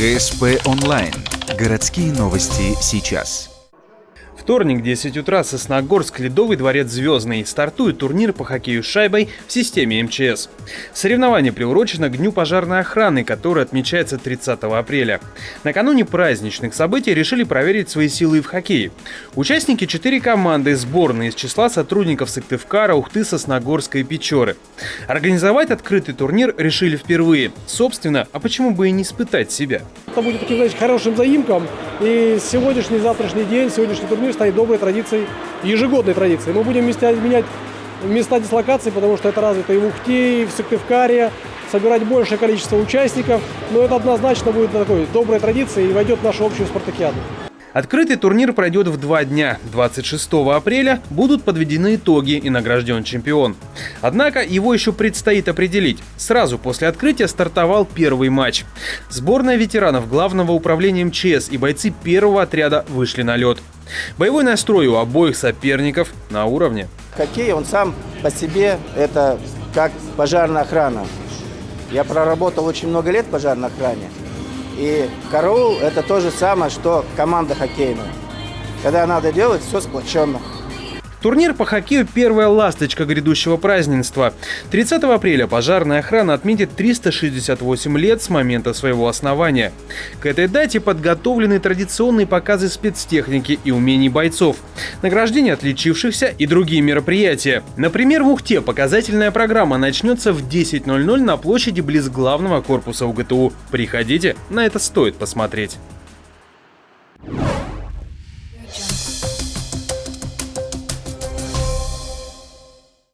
ГСП онлайн. Городские новости сейчас. Вторник, 10 утра, Сосногорск, Ледовый дворец Звездный. Стартует турнир по хоккею с шайбой в системе МЧС. Соревнование приурочено к Дню пожарной охраны, который отмечается 30 апреля. Накануне праздничных событий решили проверить свои силы и в хоккее. Участники 4 команды сборной из числа сотрудников Сыктывкара, Ухты, Сосногорска и Печоры. Организовать открытый турнир решили впервые. Собственно, а почему бы и не испытать себя? Это будет таким, знаете, хорошим заимком. И сегодняшний, завтрашний день, сегодняшний турнир станет доброй традицией, ежегодной традицией. Мы будем менять места дислокации, потому что это развито и в Ухте, и в Сыктывкаре, собирать большее количество участников. Но это однозначно будет такой доброй традицией и войдет в нашу общую спартакиаду. Открытый турнир пройдет в 2 дня. 26 апреля будут подведены итоги и награжден чемпион. Однако его еще предстоит определить. Сразу после открытия стартовал первый матч. Сборная ветеранов Главного управления МЧС и бойцы первого отряда вышли на лед. Боевой настрой у обоих соперников на уровне. Хоккей, он сам по себе это как пожарная охрана. Я проработал очень много лет в пожарной охране. И караул – это то же самое, что команда хоккейная. Когда надо делать, все сплоченно. Турнир по хоккею – первая ласточка грядущего празднества. 30 апреля пожарная охрана отметит 368 лет с момента своего основания. К этой дате подготовлены традиционные показы спецтехники и умений бойцов, награждение отличившихся и другие мероприятия. Например, в Ухте показательная программа начнется в 10:00 на площади близ главного корпуса УГТУ. Приходите, на это стоит посмотреть.